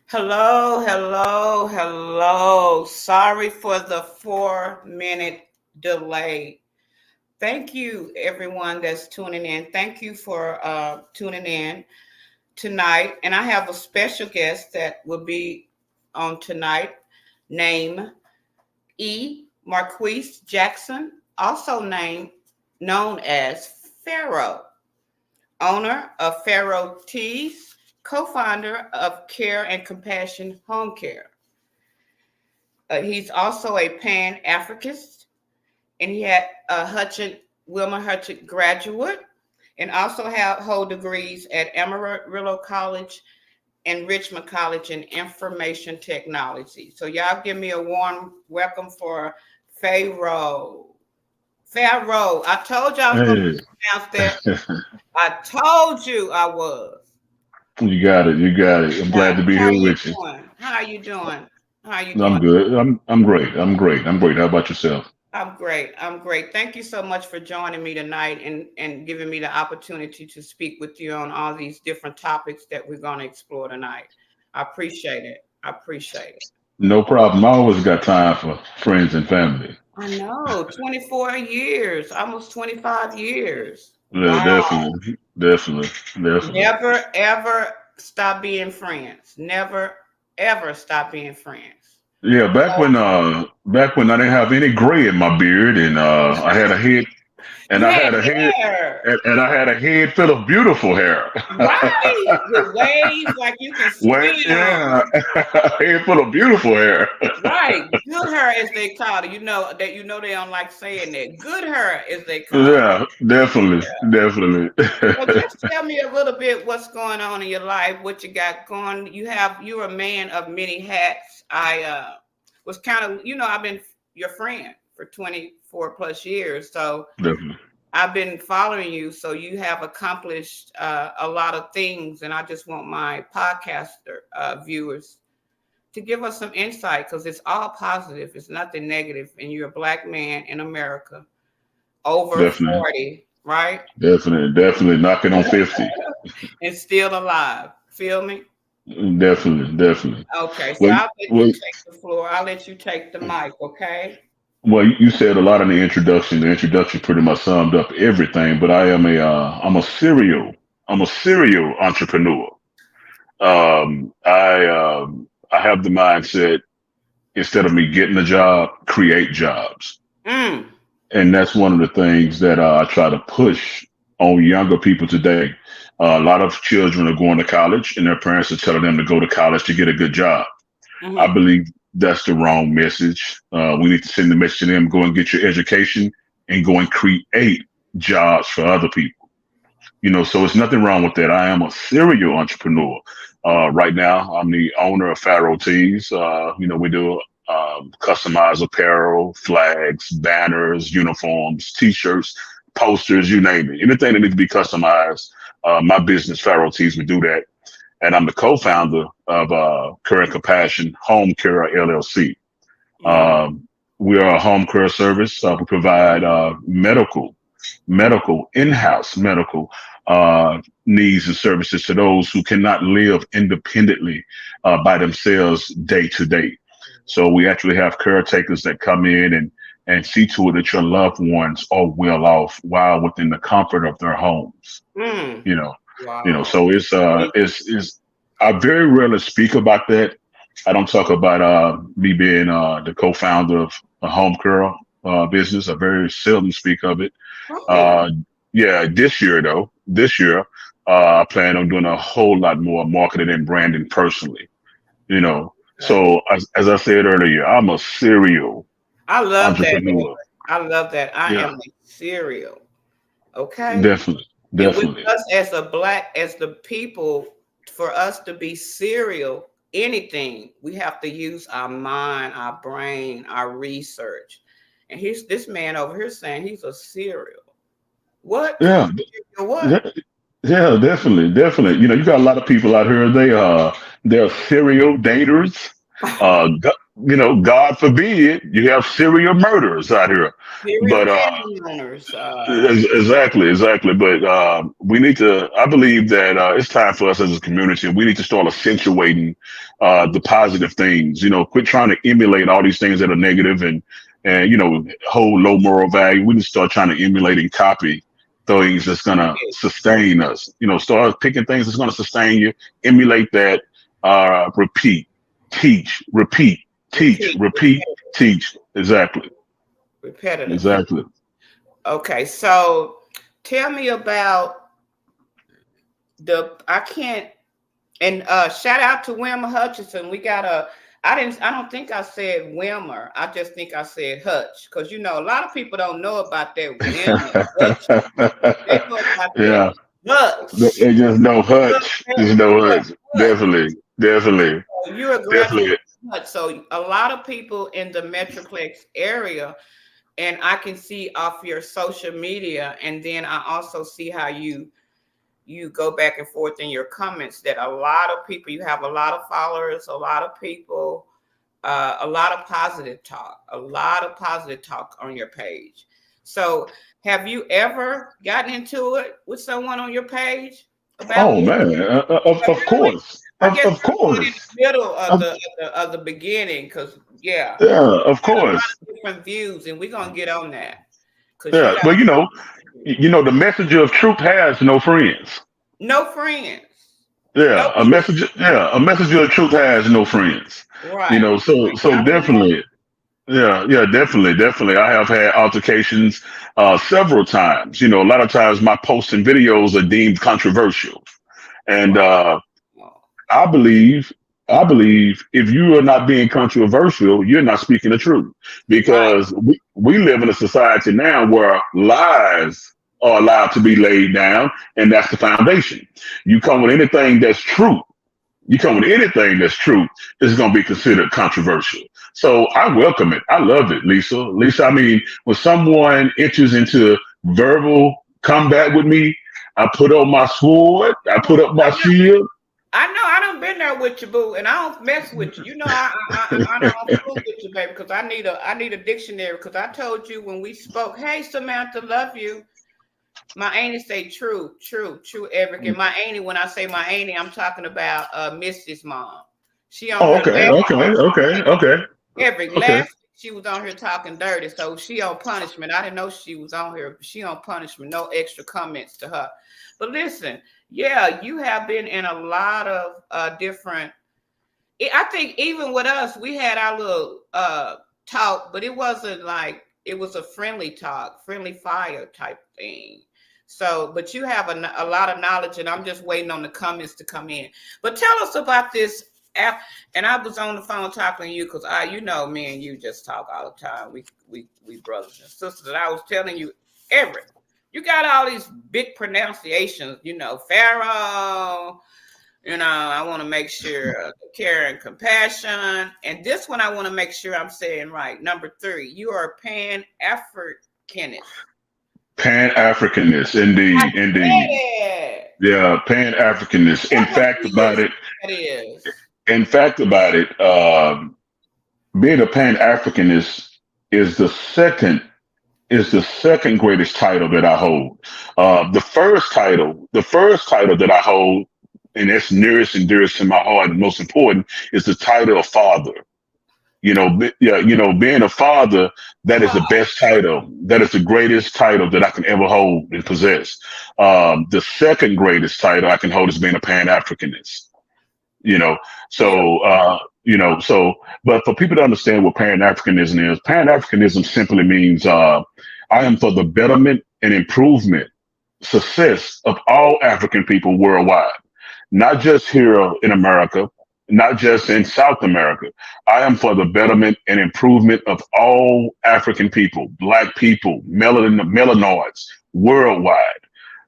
Hello, hello, hello. Sorry for the 4-minute delay. Thank you, everyone that's tuning in. Thank you for tuning in tonight. And I have a special guest that will be on tonight, named Marquise Jackson, also known as Pharaoh, owner of Pharaoh Teas, co-founder of Care and Compassion Home Care. He's also a Pan-Africanist, and he had a Wilmer Hutchins graduate, and also hold degrees at Amarillo College and Richmond College in Information Technology. So y'all give me a warm welcome for Pharaoh. Pharaoh, I told you I was going Hey, to pronounce that. I told you I was. you got it. You got it. I'm glad to be How here you with you. doing? How you doing? How you I'm doing? good. I'm great. I'm great. I'm great. How about yourself? I'm great. I'm great. Thank you so much for joining me tonight and giving me the opportunity to speak with you on all these different topics that we're going to explore tonight. I appreciate it. I appreciate it. No problem. I always got time for friends and family. I know, 24 years, almost 25 years. Yeah, Wow. definitely, definitely, definitely. Never, ever stop being friends. Never, ever stop being friends. Yeah, back when I didn't have any gray in my beard, and I had a head, and You I had had a head, hair. and I had a head full of beautiful hair. Right. With waves like you can Well, swim. yeah, a head full of beautiful hair. Right. Good her as they call it. You know they don't like saying that. Good her as they call it. Yeah, definitely, definitely. So just tell me a little bit what's going on in your life, what you got going. You're a man of many hats. I was kind of, I've been your friend for 24 plus years. So Definitely. I've been following you. So you have accomplished a lot of things. And I just want my podcaster viewers to give us some insight because it's all positive. It's nothing negative. And you're a black man in America over Definitely. 40, right? Definitely knocking on 50. And still alive. Feel me? Definitely. Okay, so Well, I'll let you well, take the floor. I'll let you take the mic, okay? well, you said a lot in the introduction. The introduction pretty much summed up everything. But I'm a serial entrepreneur. I have the mindset instead of me getting a job, create jobs. Mm. And that's one of the things that I try to push on younger people today. A lot of children are going to college, and their parents are telling them to go to college to get a good job. I Hmm. believe that's the wrong message. We need to send the message to them: go and get your education and go and create jobs for other people. So it's nothing wrong with that. I am a serial entrepreneur. Right now, I'm the owner of Pharaoh Tees. We do customized apparel, flags, banners, uniforms, T-shirts, posters, you name it. Anything that needs to be customized, my business, Pharaoh Tees, we do that. And I'm the co-founder of Care and Compassion Home Care LLC. Mm. Um, we are a home care service. We provide medical, in-house medical needs and services to those who cannot live independently by themselves day to day. So we actually have caretakers that come in and see to it that your loved ones are well off while within the comfort of their homes. Mm. You know, Wow. so it's I very rarely speak about that. I don't talk about me being the co-founder of a home care business. I very seldom speak of it. Oh. Uh, yeah, this year, I plan on doing a whole lot more marketing and branding personally, you know. Okay. So as I said earlier, I'm a serial I love that, Lord. entrepreneur. I love that. I Yeah, am a cereal. Okay. definitely, And with definitely. us as the people, for us to be serial, anything, we have to use our mind, our brain, our research. And here's this man over here saying he's a cereal. What? Yeah, What? yeah, yeah, definitely, definitely. You got a lot of people out here. They're serial daters. God forbid you have serial murderers out here. Serial But panty owners. exactly, exactly. But we need to. I believe that it's time for us as a community. We need to start accentuating the positive things. Quit trying to emulate all these things that are negative and hold low moral value. We need to start trying to emulate and copy things that's gonna sustain us. Start picking things that's gonna sustain you. Emulate that. Repeat, teach, repeat, teach, Repeat, repeat, teach. Exactly, repetitive. exactly. Okay, so tell me about I can't and shout out to Wilmer Hutchinson. We got I don't think I said Wilmer. I just think I said Hutch. Because a lot of people don't know about that Wilmer Hutch. They know about that Yeah, Hutch. they just know Hutch. Just know Yeah, Hutch. Definitely, definitely, so you're a graduate definitely. of Hutch. So a lot of people in the Metroplex area, and I can see off your social media, and then I also see how you go back and forth in your comments that a lot of people, you have a lot of followers, a lot of people, a lot of positive talk on your page. So have you ever gotten into it with someone on your page about Oh this? man, of Really? course, I of guess of I'm going in course, the middle of of, the beginning because yeah, yeah, of got a course, lot of different views, and we're gonna get on that because you yeah. got But the messenger of truth has no friends. no friends, no Yeah, a messenger of truth has no friends. right. So I know that. definitely. Yeah, yeah, definitely, definitely. I have had altercations several times. A lot of times my posts and videos are deemed controversial, and Wow. I believe, I believe if you are not being controversial, you're not speaking the truth. Right. Because we live in a society now where lies are allowed to be laid down, and that's the foundation. You come with anything that's true, you come with anything that's true, it's going to be considered controversial. So I welcome it. I love it, Lisa. Lisa, I mean, when someone enters into verbal combat with me, I put on my sword, I put up my I know. shield. I know. I done been there with you, boo, and I don't mess with you. I don't fool with you, baby, because I need a dictionary. Because I told you when we spoke, hey Samantha, love you. My auntie say true, true, true, Eric. And my auntie, when I say my auntie, I'm talking about Missy's mom. She on Oh, her okay, last okay, okay, okay, Every okay. last week she was on here talking dirty, so she on punishment. I didn't know she was on here. She on punishment. No extra comments to her. But listen, yeah, you have been in a lot of different. I think even with us, we had our little talk, but it wasn't like it was a friendly talk, friendly fire type thing. So, but you have a lot of knowledge, and I'm just waiting on the comments to come in. But tell us about this app. And I was on the phone talking to you because me and you just talk all the time. We brothers and sisters. And I was telling you, Everett, you got all these big pronunciations. Pharaoh. I want to make sure care and compassion. And this one, I want to make sure I'm saying right. Number 3, you are Pan Africanist. Pan Africanist, indeed, indeed. Yeah. Yeah, Pan Africanist. Tell us who that is. In fact about it, being a Pan Africanist is the second is the second greatest title that I hold. The first title that I hold, and that's nearest and dearest to my heart and most important, is the title of father. Yeah, being a father, that is the best title. That is the greatest title that I can ever hold and possess. The second greatest title I can hold is being a Pan Africanist. You know, Yeah. so but for people to understand what Pan Africanism is, Pan Africanism simply means I am for the betterment and improvement, success of all African people worldwide, not just here in America, not just in South America. I am for the betterment and improvement of all African people, Black people, melanoids worldwide.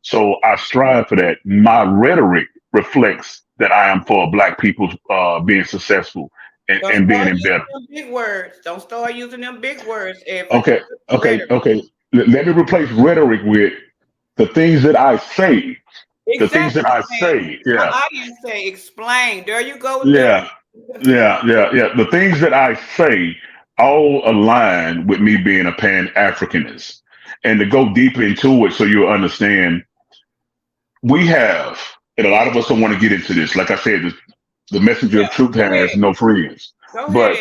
So I strive for that. My rhetoric reflects that I am for Black people being successful Don't and being start in using better. them big words. Don't start using them big words, Everett. Okay, okay, Rhetoric. okay. Let me replace rhetoric with The things that I say, the things that Exactly, I man. say, My yeah, audience say explain. There you go with that. yeah, yeah. The things that I say all align with me being a Pan Africanist. And to go deeper into it so you'll understand, we have, and a lot of us don't want to get into this. Like I said, the messenger Yeah. of truth Go has ahead. no friends. Go But ahead.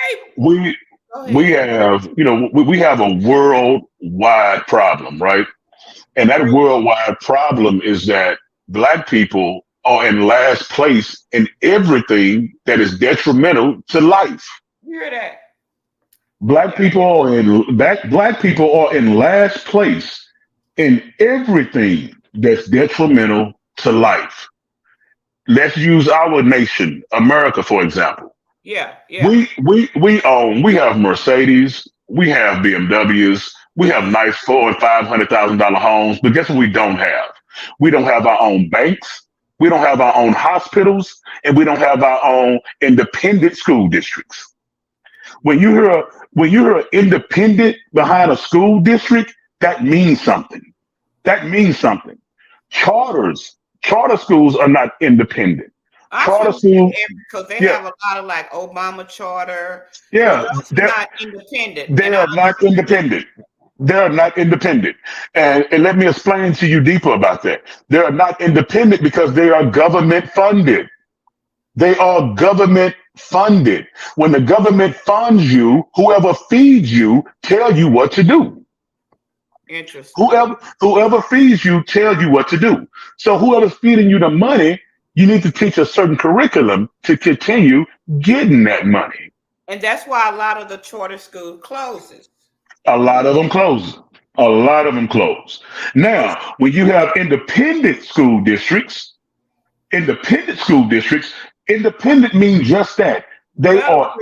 Hey, we go we ahead. have, we have a worldwide problem, right? And that Preach. worldwide problem is that black people are in last place in everything that is detrimental to life. You hear that? Black Yeah. people black people are in last place in everything that's detrimental to life. Let's use our nation, America, for example. Yeah. Yeah. We have Mercedes, we have BMWs, we have Mm-hmm. nice $400,000 and $500,000 homes, but guess what we don't have? We don't have our own banks, we don't have our own hospitals, and we don't have our own independent school districts. When you hear when you hear an independent behind a school district, that means something. That means something. Charter schools are not independent. I'm Charter familiar schools, because they yeah, have a lot of like Obama charter, but yeah, those are not independent. they And I are not understand independent. They are not independent. And let me explain to you deeper about that. They are not independent because they are government funded. They are government funded. When the government funds you, whoever feeds you tell you what to do. that. Interesting. Whoever feeds you tell you what to do. So whoever's feeding you the money, you need to teach a certain curriculum to continue getting that money. And that's why a lot of the charter school closes. A lot of them close. A lot of them close. Those Now, when you have independent school districts, independent means just that. They well, are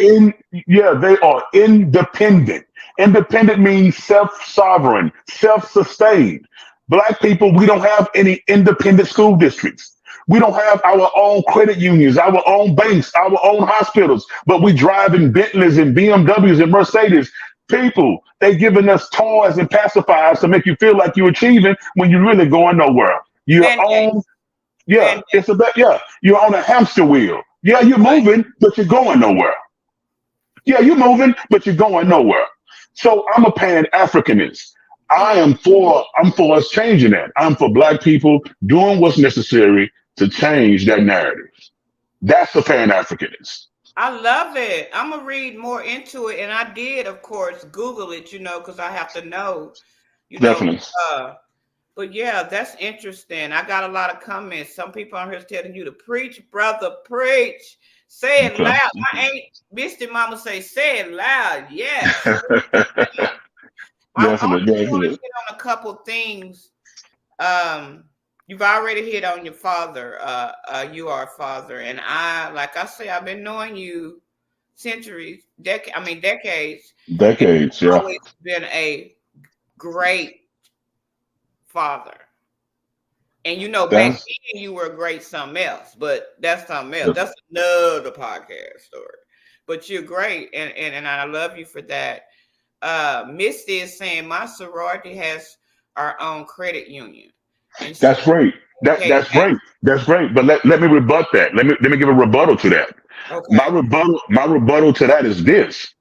they are independent. Independent means self-sovereign, self-sustained. Black people, we don't have any independent school districts. We don't have our own credit unions, our own banks, our own hospitals, but we drive in Bentleys and BMWs and Mercedes. People, they giving us toys and pacifiers to make you feel like you're achieving when you're really going nowhere. You're on, mandates. yeah, Mandates. it's about, yeah, you're on a hamster wheel. Yeah, you're Right. moving, but you're going nowhere. Yeah, you're moving, but you're going nowhere. So I'm a Pan Africanist. Mm. I'm for us changing that. I'm for black people doing what's necessary to change that narrative. That's a Pan Africanist. I love it. I'm gonna read more into it, and I did, of course, Google it. Because I have to know. You know, Definitely. uh, but yeah, that's interesting. I got a lot of comments. Some people on here telling you to preach, brother, preach. Say it Okay. loud. I ain't Misty Mama say it loud. Yes. I Definitely, also want to definitely. hit on a couple things. Um, you've already hit on your father. You are a father, and like I say, I've been knowing you decades, and Decades, you've yeah. always been a great father. And back That's then you were a great something else, but that's something else. That's another podcast story. But you're great, and I love you for that. Misty is saying my sorority has our own credit union, and she that's great. okay, That's great. That's great. But let me rebut that. Let me give a rebuttal to that. okay, My rebuttal to that is this.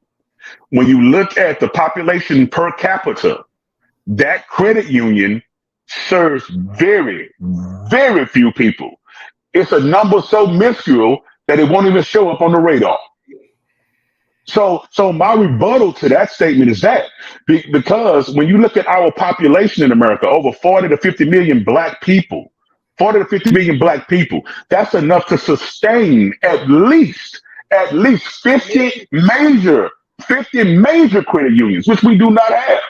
When you look at the population per capita, that credit union serves very, very few people. It's a number so minuscule that it won't even show up on the radar. So my rebuttal to that statement is that because when you look at our population in America, over 40 to 50 million black people, 40 to 50 million black people, that's enough to sustain at least 50 major credit unions, which we do not have,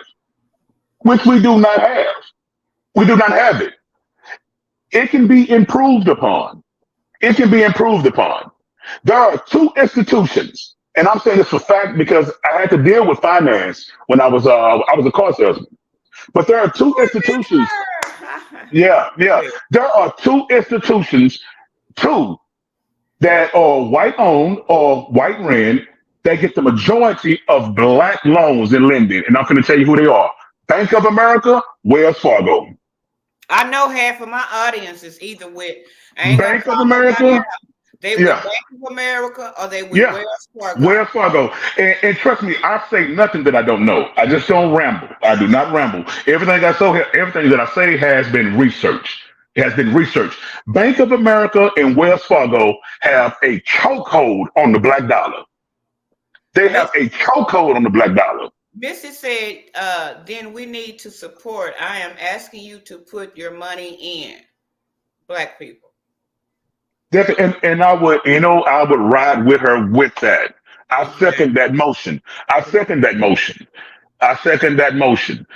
which we do not have. We do not have it. It can be improved upon. It can be improved upon. There are two institutions, and I'm saying this for fact because I had to deal with finance when I was a car salesman. But there are two institutions. Yeah, yeah. Wait, There are two institutions, two that are white owned or white ran that get the majority of black loans in lending, and I'm going to tell you who they are: Bank of America, Wells Fargo. I know half of my audience is either with, I ain't gonna Bank of call nobody America. out. They with Yeah, Bank of America or they with yeah. Wells Fargo. Wells Fargo. And trust me, I say nothing that I don't know. I just don't ramble. I do not ramble. Everything that I say has been researched. It has been researched. Bank of America and Wells Fargo have a chokehold on the black dollar. They have Miss a chokehold on the black dollar. Missy said, then we need to support. I am asking you to put your money in black people. And I would, I would ride with her with that. I Exactly. second that motion. I second that motion. I second that motion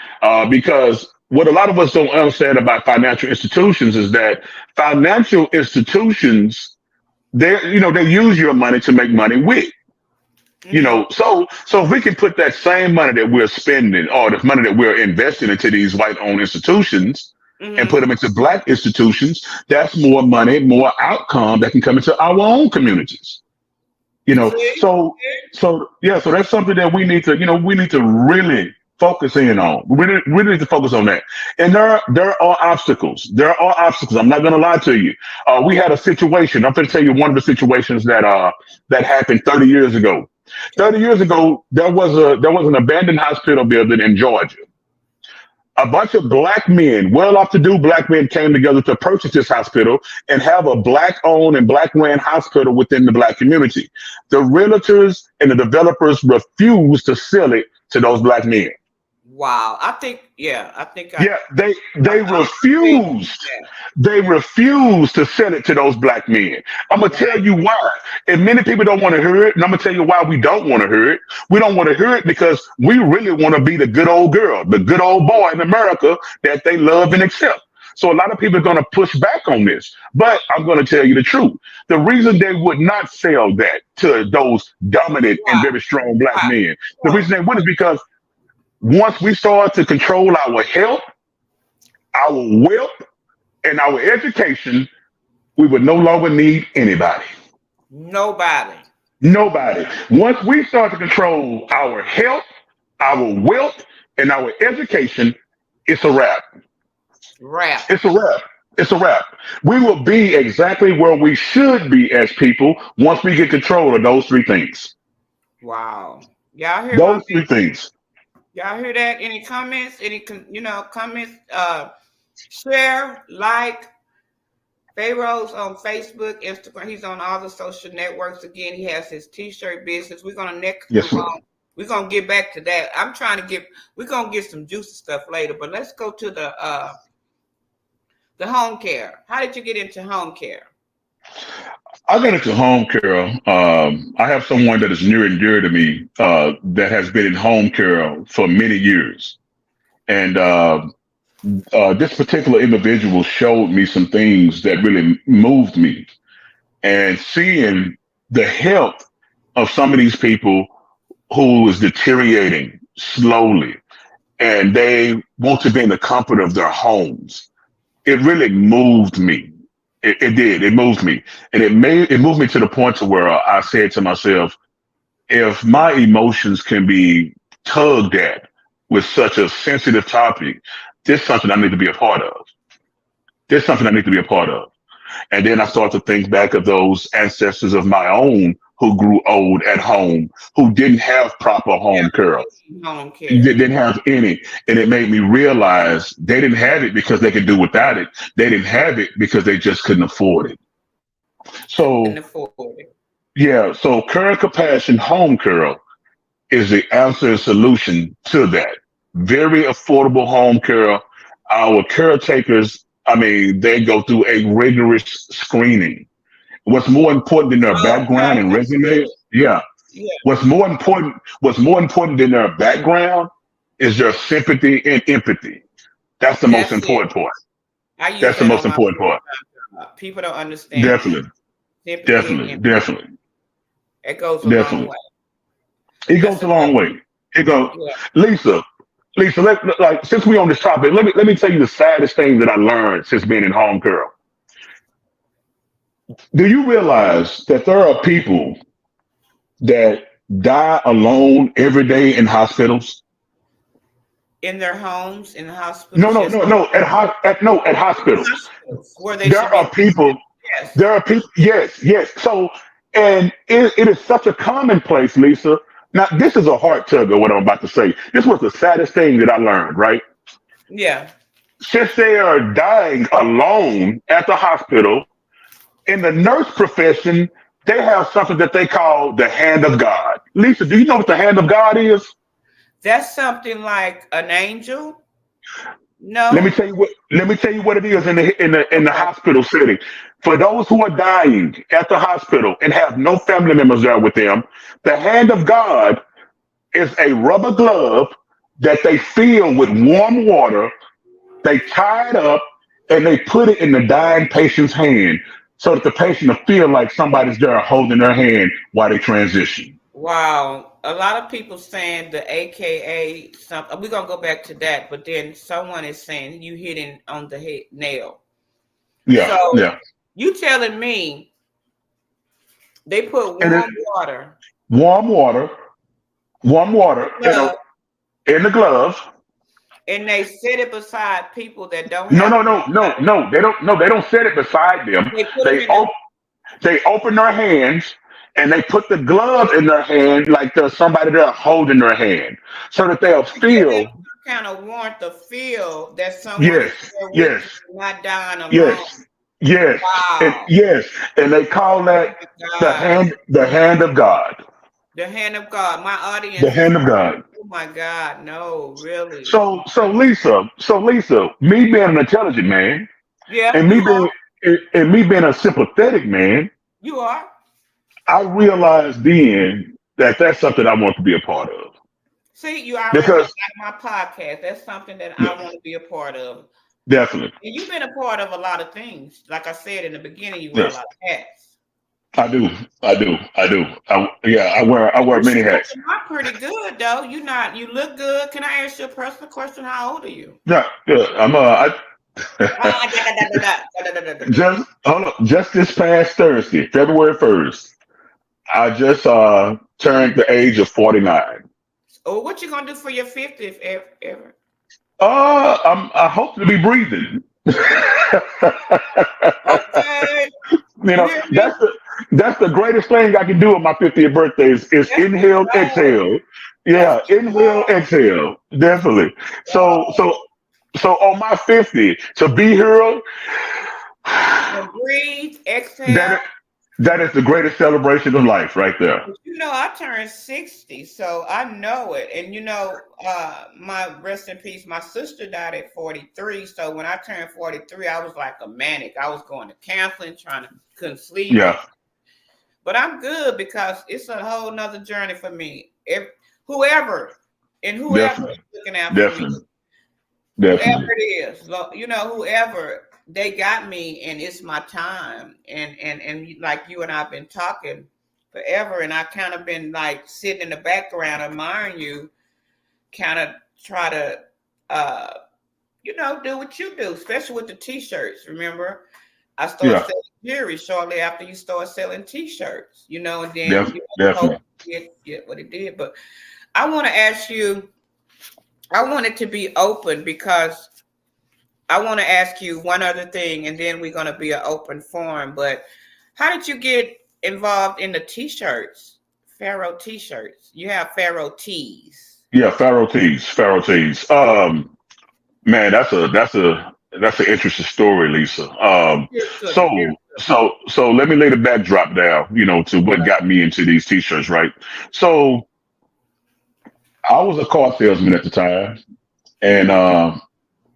because what a lot of us don't understand about financial institutions is that financial institutions they use your money to make money with. Mm-hmm. So if we can put that same money that we're spending or the money that we're investing into these white-owned institutions and put Mm-hmm. them into black institutions, that's more money, more outcome that can come into our own communities. You know, See? so that's something that we need to really focus in on. We really need to focus on that. And there are obstacles. There are obstacles. I'm not going to lie to you. We had a situation. I'm going to tell you one of the situations that happened 30 years ago. 30 years ago, there was an abandoned hospital building in Georgia. A bunch of black men, well-off-to-do black men, came together to purchase this hospital and have a black-owned and black-ran hospital within the black community. The realtors and the developers refused to sell it to those black men. Wow. I think Yeah, they I'm agreeing with refused. that. They refused to sell it to those black men. I'm gonna tell Right. you why. And many people don't want to hear it, and I'm gonna tell you why we don't want to hear it. We don't want to hear it because we really want to be the good old girl, the good old boy in America that they love and accept. So a lot of people are gonna push back on this. But I'm gonna tell you the truth. The reason they would not sell that to those dominant and Why? very strong black Why? men, the Well, reason they would is because once we start to control our health, our wealth, and our education, we would no longer need anybody. nobody. Nobody. Once we start to control our health, our wealth, and our education, it's a wrap. Rap. It's a wrap. It's a wrap. We will be exactly where we should be as people once we get control of those three things. Wow. Y'all hear my Those three things. y'all hear that? Any comments? Comments? Share, like. Pharaoh's on Facebook, Instagram. He's on all the social networks. Again, he has his t-shirt business. We're gonna next Yes, move ma'am. on. We're gonna get back to that. I'm trying to get. We're gonna get some juicy stuff later, but let's go to the home care. How did you get into home care? I got into home care. I have someone that is near and dear to me that has been in home care for many years. And this particular individual showed me some things that really moved me. And seeing the health of some of these people who is deteriorating slowly and they want to be in the comfort of their homes, it really moved me. It did. It moved me. And it moved me to the point to where I said to myself, if my emotions can be tugged at with such a sensitive topic, this is something I need to be a part of. This is something I need to be a part of. And then I start to think back of those ancestors of my own who grew old at home, who didn't have proper home care, Home care. didn't have any. And it made me realize they didn't have it because they could do without it. They didn't have it because they just couldn't afford it. Couldn't So, afford it. yeah, so current compassion home care is the answer and solution to that. Very affordable home care. Our caretakers, I mean, they go through a rigorous screening. What's more important than their background Okay, and that's resume? good. Yeah. Yeah, What's more important than their background is their sympathy and empathy. That's the most that's it. important part. I use That's the that on most my important part. people don't understand that. Definitely. Sympathy and Definitely. empathy. Definitely. It goes a long Definitely. way. It That's goes a a good long way. It goes, yeah. Lisa, like since we on this topic, let me tell you the saddest thing that I learned since being in home care. Do you realize that there are people that die alone every day in hospitals? in their homes, in the No, hospitals, no, just no, no. At hospitals, hospitals where they there should be. are people. Yes. There are people. Yes, yes. So, and it is such a commonplace, Lisa. Now, this is a heart tugger. What I'm about to say. This was the saddest thing that I learned. Right, Yeah. since they are dying alone at the hospital in the nurse profession, they have something that they call the hand of God. Lisa, do you know what the hand of God is? That's something like an angel. Let me No. tell you what. Let me tell you what it is in the Okay. hospital setting. For those who are dying at the hospital and have no family members there with them, the hand of God is a rubber glove that they fill with warm water. They tie it up and they put it in the dying patient's hand so that the patient will feel like somebody's there holding their hand while they transition. Wow. A lot of people saying the AKA something. We're gonna go back to that, but then someone is saying you hitting on the head nail. Yeah, So yeah. you telling me they put And it, warm water warm water, warm in water the glove in the glove. and they set it beside people that don't No, have no, no, no, anybody. no. They don't. No, they don't set it beside them. They put them They in the they open their hands and they put the glove in their hand like there's somebody there holding their hand, so that they'll to give them feel. some kind of warmth to feel that someone Yes, is there with yes, you, not dying alone. yes, yes, and Wow. yes, and they call Oh that my God. the hand of God, The hand of God. My the audience is hand of like, God. oh my God, no, really. So Lisa, me being an intelligent man, Yeah, and you me are. being and me being a sympathetic man, You are. I realized then that that's something I want to be a part of See, you already because like my podcast. That's something that I want to be a part of. definitely, And you've been a part of a lot of things. Like I said in the beginning, you wear a yes, lot of hats. I do, I do. Yeah, I But wear you many hats. stretching out pretty good though. You look good. Can I ask you a personal question? How old are you? Yeah, yeah. Ah, da, da, da, da, da, da, da, da, da. just hold up. Just this past Thursday, February 1st, I just turned the age of 49. Oh, what you gonna do for your 50th ever? I hope to be breathing. you Okay. You know, hear me? that's the greatest thing I can do on my 50th birthday is That's the inhale, goal. exhale. That's Yeah, the inhale, goal. exhale. Definitely. So Goal. so so on my 50 to be here, And breathe, that exhale. that is the greatest celebration of life right there. But I turned 60, so I know it. And my rest in peace, my sister died at 43. So when I turned 43, I was like a manic. I was going to counseling, trying to couldn't sleep. Yeah, But I'm good because it's a whole nother journey for me. If whoever whoever is definitely, looking out for me, definitely, whoever definitely. it is, whoever they got me, and it's my time. And like you and I've been talking forever, and I kind of been like sitting in the background admiring you, kind of try to uh do what you do, especially with the t-shirts. Remember, I started Yeah, selling jewelry shortly after you started selling t-shirts, and then the whole definitely. get what it did. But I want to ask you, I want it to be open because I want to ask you one other thing, and then we're going to be an open forum. But how did you get involved in the t-shirts, Pharaoh t-shirts? You have Pharaoh tees. Yeah, Pharaoh tees. Man, that's an interesting story, Lisa. Here's to me. So Here's so let me lay the backdrop down, to what got me into these t-shirts, right? So I was a car salesman at the time, and Mm-hmm.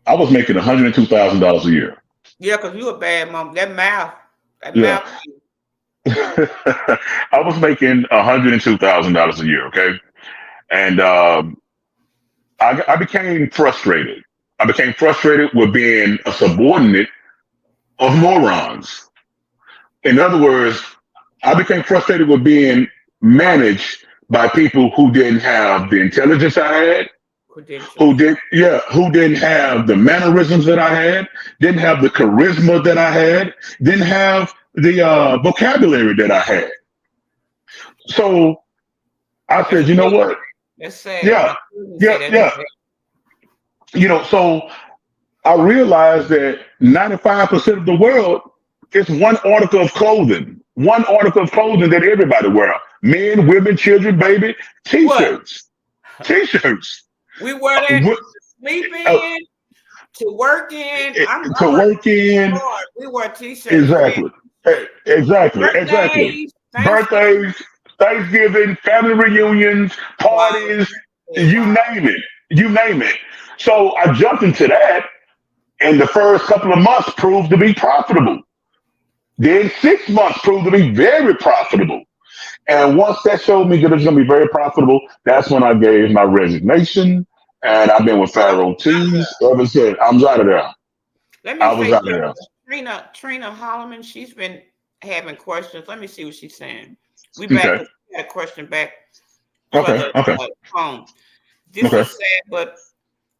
I was making $102,000 a year. Yeah, because you a bad mom. That Yeah, mouth. I was making $102,000 a year. Okay, and I became frustrated. I became frustrated with being a subordinate of morons. In other words, I became frustrated with being managed by people who didn't have the intelligence I had, Credentials. who didn't have the mannerisms that I had, didn't have the charisma that I had, didn't have the vocabulary that I had. So I That's said, you know sad. what? That's sad. Yeah, My cousin yeah, said that's yeah. sad. So I realized that 95% of the world is one article of clothing that everybody wear. Men, women, children, baby, What? t-shirts, t-shirts. We wear Uh, that wh- to sleep uh, in, to work in. I'm to like, work in. Lord, we wear t-shirts, man. Exactly. Exactly. Birthdays, Thanksgiving. Birthdays, Thanksgiving, family reunions, Wow. parties, you Wow. name it. You name it. So I jumped into that, and the first couple of months proved to be profitable. Then 6 months proved to be very profitable. And once that showed me that it was going to be very profitable, that's when I gave my resignation. And I've been with Oh, Pharaoh out of Tees there. ever since. I was out of there. Let me I was say out of there. something. Trina Holloman, she's been having questions. Let me see what she's saying. We back Okay. because we had a question back for Okay. the Okay. phone. This Okay. is sad, but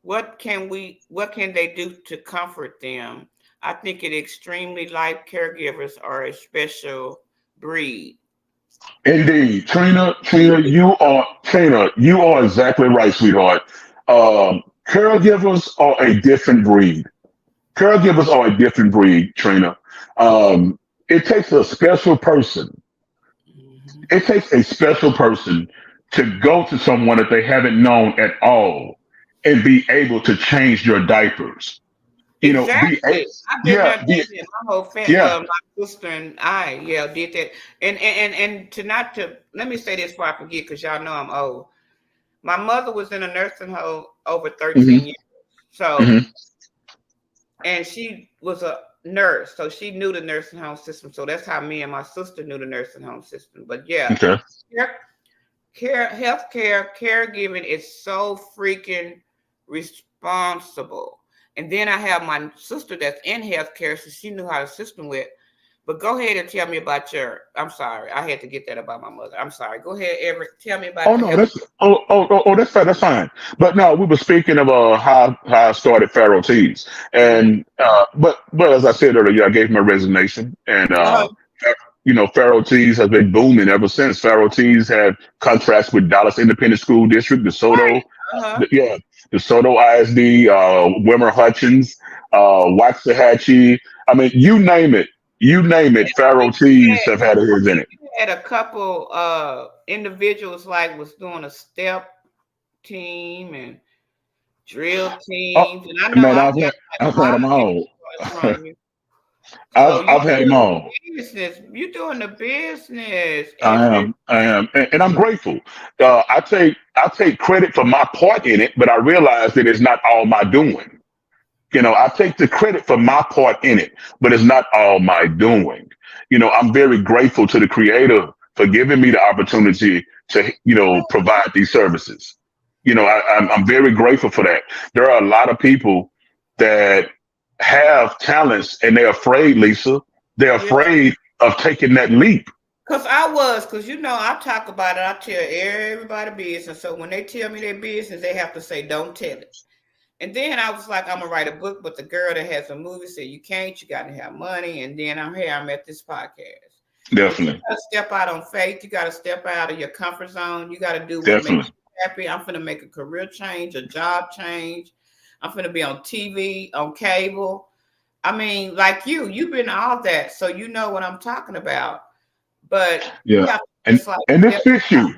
what can they do to comfort them? I think it extremely like caregivers are a special breed. Indeed, Trina, you are exactly right, sweetheart. Caregivers are a different breed. Caregivers are a different breed, Trina. It takes a special person. Mhm. It takes a special person to go to someone that they haven't known at all and be able to change your diapers. Exactly. I've been there, Yeah, done that. My whole family, yeah. well, my sister and I, yeah, did that. And to not to let me say this before I forget, because y'all know I'm old. My mother was in a nursing home over Hmm. 13 years. So, Hmm. and she was a nurse, so she knew the nursing home system. So that's how me and my sister knew the nursing home system. But yeah, Okay. care, healthcare, caregiving is so freaking responsible. And then I have my sister that's in healthcare, so she knew how the system went. But go ahead and tell me about your. I'm sorry, I had to get that about my mother. I'm sorry. Go ahead, Everett. Tell me about Oh the no, health. that's fine. That's fine. But no, we were speaking of how I started Pharaoh Tees, Mm-hmm. and but as I said earlier, I gave my resignation, and Uh-huh. Pharaoh Tees has been booming ever since. Pharaoh Tees had contracts with Dallas Independent School District, Right. Uh-huh. Yeah, DeSoto ISD, Wimmer Hutchins, Waxahachie. I mean, you name it. I Pharaoh think you Tees had. have had I his in think it. you had a couple individuals like was doing a step team and drill Oh teams, and I know man, I got like I've had them all. projects from you. So I've you had them doing all. the business. You doing the business every. I am, and I'm grateful. I take credit for my part in it, but I realize that it's not all my doing. I take the credit for my part in it, but it's not all my doing. I'm very grateful to the creator for giving me the opportunity to, provide these services. I'm very grateful for that. There are a lot of people that have talents and they're afraid, Lisa. They're Yeah. afraid of taking that leap. Cause I talk about it. I tell everybody business. So when they tell me their business, they have to say, "Don't tell it." And then I was like, I'm gonna write a book, but the girl that has a movie said you can't, you gotta have money. And then I'm at this podcast. But you Definitely, gotta step out on faith, you gotta step out of your comfort zone, you gotta do what makes definitely. you happy. I'm gonna make a career change, a job change. I'm gonna be on TV, on cable. I mean, like you've been all that, so you know what I'm talking about. But you Yeah, have to and just like and this step fits you.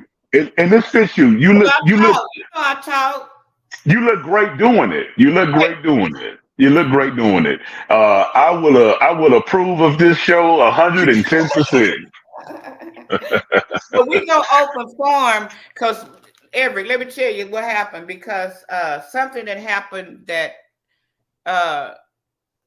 And this fits you. because I talk, I talk. You look great doing it. You look great doing it. You look great doing it. I will approve of this show 110%. But we go open forum because Eric, let me tell you what happened because something that happened that uh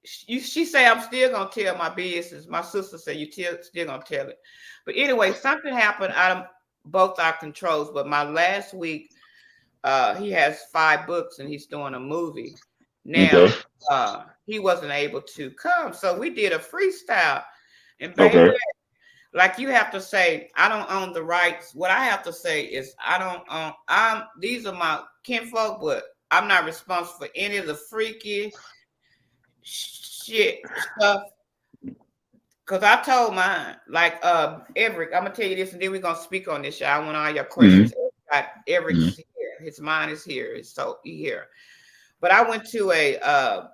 she say I'm still gonna tell my business. My sister said still gonna tell it. But anyway, something happened out of both our controls. But my last week, he has 5 books and he's doing a movie. Okay. Now, he wasn't able to come, so we did a freestyle. And baby, Okay. like you have to say, I don't own the rights. What I have to say is I don't own these are my kinfolk, but I'm not responsible for any of the freaky shit stuff. Cause I told mine, like Everett, I'm gonna tell you this and then we're gonna speak on this, y'all. I want all your Hmm. questions. Everett's Hmm. here, his mind is here, so he here. But I went to a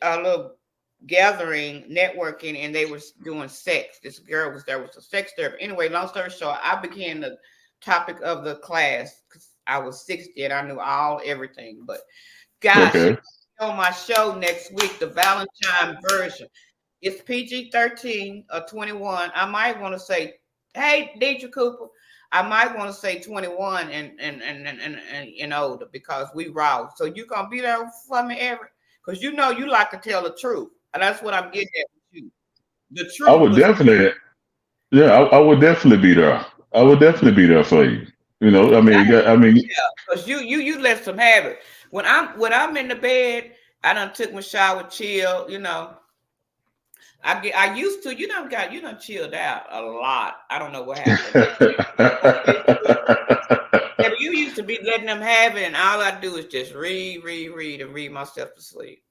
little gathering, networking, and they were doing sex. This girl was there, was a sex therapist. Anyway, long story short, I became the topic of the class because I was 60 and I knew all everything. But gosh, she Okay. on my show next week, the Valentine version. It's PG-13 or 21. I might want to say, hey, Deidre Cooper. I might want to say 21 and older because we raw. So you gonna be there for me, Eric? Because you know you like to tell the truth. And that's what I'm getting at with you. The I truth would was definitely, yeah, I would definitely be there. I would definitely be there for you. You know, I mean, I mean, because you let some have it. When I'm in the bed, I done took my shower, chill, I used to, you done chilled out a lot. I don't know what happened. Yeah, but you used to be letting them have it, and all I do is just read, and read myself to sleep.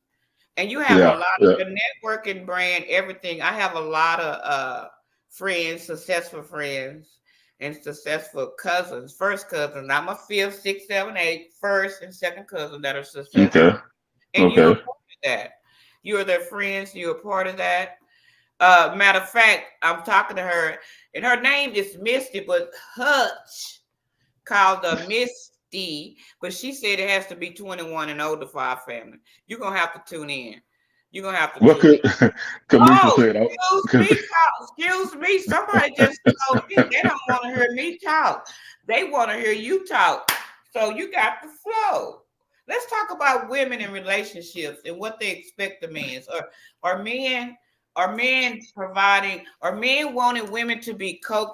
And you have a yeah, lot of yeah. the networking brand, everything. I have a lot of friends, successful friends, and successful cousins, first cousins, not my fifth, sixth, seven, eight, first and second cousin that are successful. Okay, And you're a okay. part of that. You are their friends, you're a part of that. Matter of fact, I'm talking to her, and her name is Misty, but Hutch called the Misty, but she said it has to be 21 and older for our family. You're gonna have to tune in. You're gonna have to What tune in. could Kamisha Oh, said? excuse me, excuse me. Somebody just told me they don't want to hear me talk. They want to hear you talk. So you got the flow. Let's talk about women in relationships and what they expect of men. Are men are men providing? Are men wanting women to be co?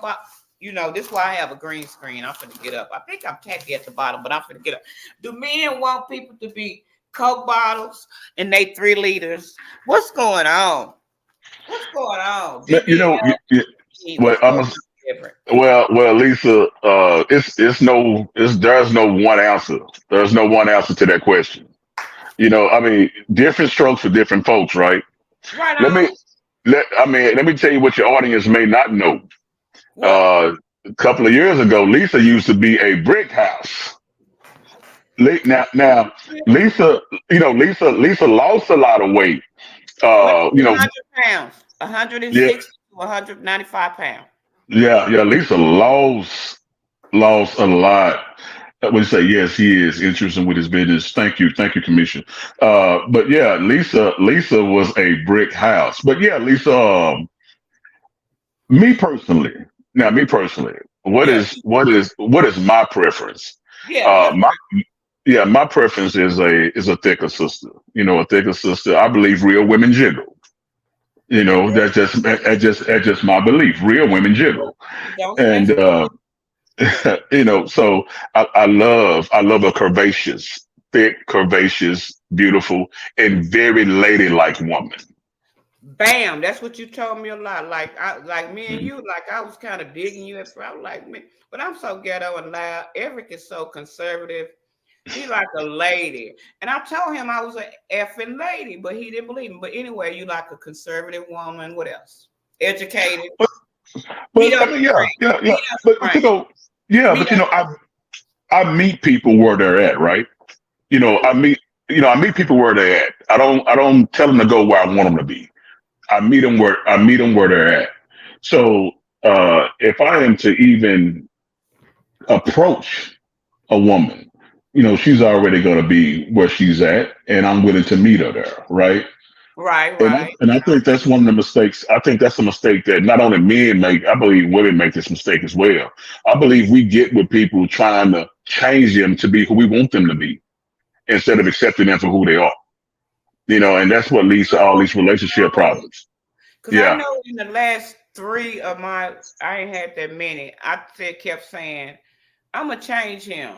This is why I have a green screen. I'm finna get up. I think I'm tacky at the bottom, but I'm finna get up. Do men want people to be Coke bottles and they 3 liters? What's going on? What's going on? You know, BBL, well, what's going on different? Lisa, it's no, there's no one answer. There's no one answer to that question. You know, I mean, different strokes for different folks, right? Right Let me on. let me tell you what your audience may not know. What? A couple of years ago, Lisa used to be a brick house. Now, Lisa, Lisa lost a lot of weight. Went to You know, 100 pounds, yeah, 160 to 195 pounds. yeah. Lisa lost a lot. I would say yes, he is interested with his business. Thank you, Commission. But yeah, Lisa was a brick house. But yeah, Lisa, me personally, me personally, Yeah, what is my preference? yeah, your My Yeah, my preference is a thicker sister. You know, a thicker sister. I believe real women jiggle. You know, that's just my belief. Real women jiggle, don't say and you know, so I love a curvaceous, thick, curvaceous, beautiful, and very ladylike woman. bam. That's what you told me a lot. Like me and Mhm. you, like I was kind of digging you at first. I was like, man, but I'm so ghetto and loud. Eric is so conservative. He like a lady. And I told him I was a effing lady, but he didn't believe me. But anyway, you like a conservative woman. What else? Educated. Meet But on I the mean, yeah, train. yeah, yeah. Meet on the But you train. know, yeah, Meet but you on know, I meet people where they're at, right? You know, the I meet people where they're at. I don't tell them to go where I want them to be. I meet them where they're at. So if I am to even approach a woman, you know, she's already going to be where she's at, and I'm willing to meet her there, right? right, right. And I think that's one of the mistakes. I think that's a mistake that not only men make. I believe women make this mistake as well. I believe we get with people trying to change them to be who we want them to be instead of accepting them for who they are. You know, and that's what leads to all these relationship problems. Because I Yeah. know in the last three of my, I ain't had that many. I said, kept saying, I'm gonna change him.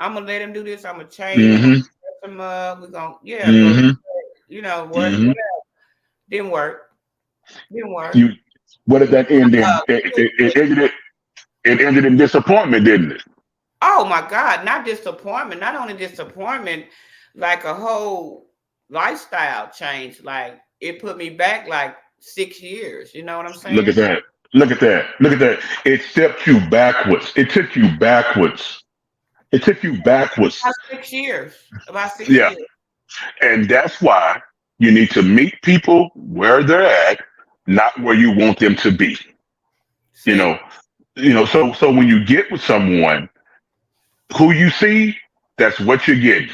I'm gonna let him do this. I'm gonna change him. I'm Hmm. gonna dress him up. We're gonna, yeah, go, Hmm. what Hmm. didn't work. Didn't work. You, what did that end in? With, It ended in disappointment, didn't it? oh my God, not disappointment. Not only disappointment, like a whole lifestyle change. Like it put me back like 6 years. You know what I'm Look at saying? that. Look at that. Look at that. It stepped you backwards. It took you backwards It took you backwards. About 6 years. About six Yeah. years. And that's why you need to meet people where they're at, not where you want them to be. You know, See so when you get with someone who you see, that's what you're getting.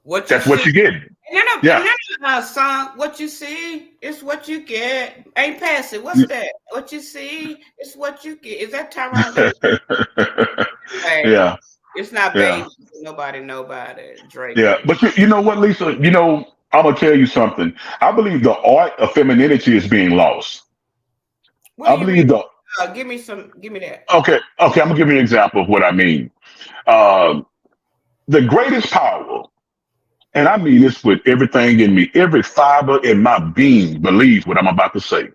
what you That's what see. you're getting. And Yeah. then song, what you see is what you get. Ain't passive. What's that? What you see is what you get. Is that Tyron Davis? Hey, Yeah. it's not Yeah. baby. Nobody. Drake, Yeah. baby. But you know what, Lisa? I'm gonna tell you something. I believe the art of femininity is being lost. What do I you mean? believe the Give me some. Give me that. okay, I'm gonna give you an example of what I mean. Um, the greatest power, and I mean this with everything in me, every fiber in my being believes what I'm about to say.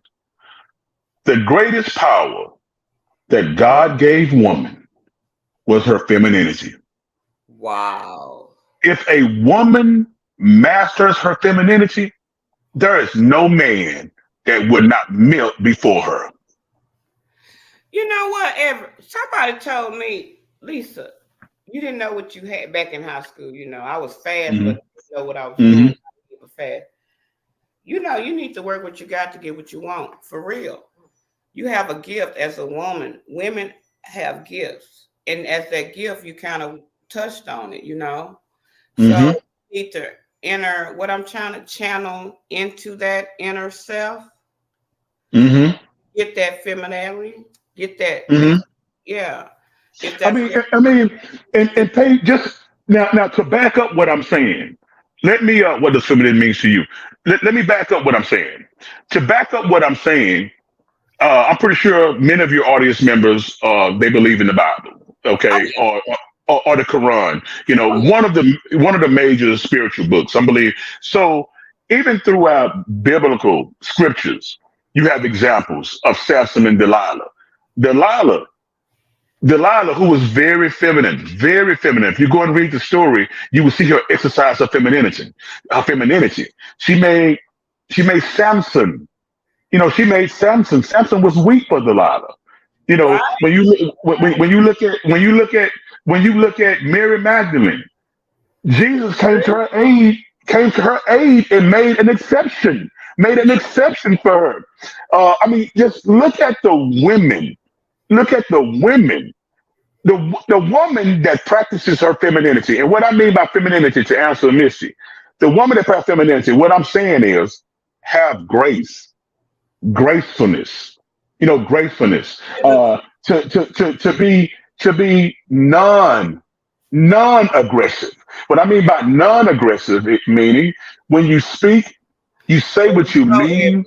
The greatest power that God gave woman was her femininity. Wow. If a woman masters her femininity, there is no man that would not melt before her. You know what? Ever somebody told me, Lisa, you didn't know what you had back in high school. I was fast, but Hmm. didn't know what I was Hmm. doing. Fast. You need to work what you got to get what you want. For real. You have a gift as a woman. Women have gifts. And as that gift, you kind of touched on it. So Hmm. you need to enter what I'm trying to channel into that inner self, Hmm. get that femininity, get that, Hmm. yeah. If I that's mean, what and pay just now to back up what I'm saying. Let me what does feminine means to you? Let me back up what I'm saying. To back up what I'm saying, I'm pretty sure many of your audience members they believe in the Bible, oh okay, or the Quran. yeah, One of the major spiritual books. I believe so. Even throughout biblical scriptures, you have examples of Samson and Delilah. Delilah Delilah, who was very feminine, very feminine. If you go and read the story, you will see her exercise her femininity. Her femininity. She made she made Samson. She made Samson. Samson was weak for Delilah. right, When you look at Mary Magdalene, Jesus came to her aid, and made an exception for her. I mean, just look at the women. Look at the women the woman that practices her femininity, and what I mean by femininity, to answer Missy, the woman that practices femininity, what I'm saying is have grace, gracefulness, gracefulness, to be non aggressive. What I mean by non aggressive, meaning when you speak, you say what you go ahead. mean,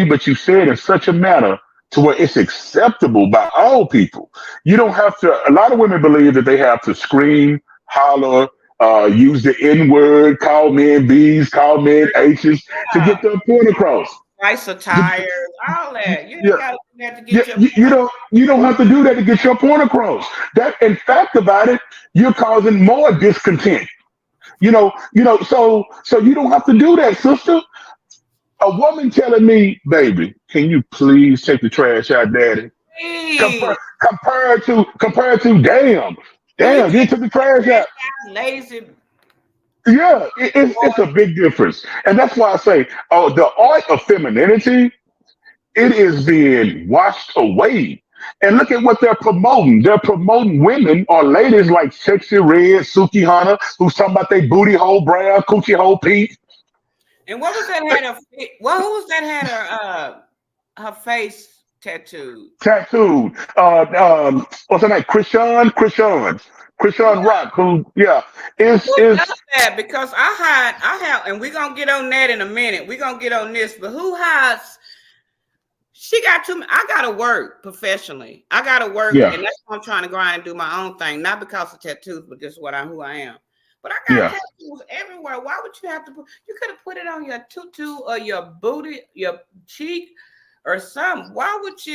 but you say it in such a manner to where it's acceptable by all people. You don't have to. A lot of women believe that they have to scream, holler, use the N word, call men B's, call men H's to Yeah, get their point across. price of tires, all that. You Yeah, ain't got to do that to yeah, get your you don't have to do that to get your point across. That, in fact, about it, you're causing more discontent. So you don't have to do that, sister. A woman telling me, baby, can you please take the trash out, daddy? please. Compared to, Can you damn, you take took the that trash trash out. out, lazy Yeah, it's a boy? big difference. And that's why I say, oh, the art of femininity, it is being washed away. And look at what they're promoting. They're promoting women or ladies like Sexy Red, Suki Hunter, who's talking about they booty hole brown, coochie hole pink. And what was that had her? Well, who was that had her face tattooed? Tattooed. What's her name? Krishan Rock. Who? Yeah, is Who is does that? Because I have, and we're gonna get on that in a minute. We're gonna get on this, but who hides? She got too. I gotta work professionally. I gotta work, yeah, and that's why I'm trying to grind and do my own thing. Not because of tattoos, but just who I am. But I got yeah. tattoos everywhere. Why would you have to put? You could have put it on your tutu or your booty, your cheek, or something. Why would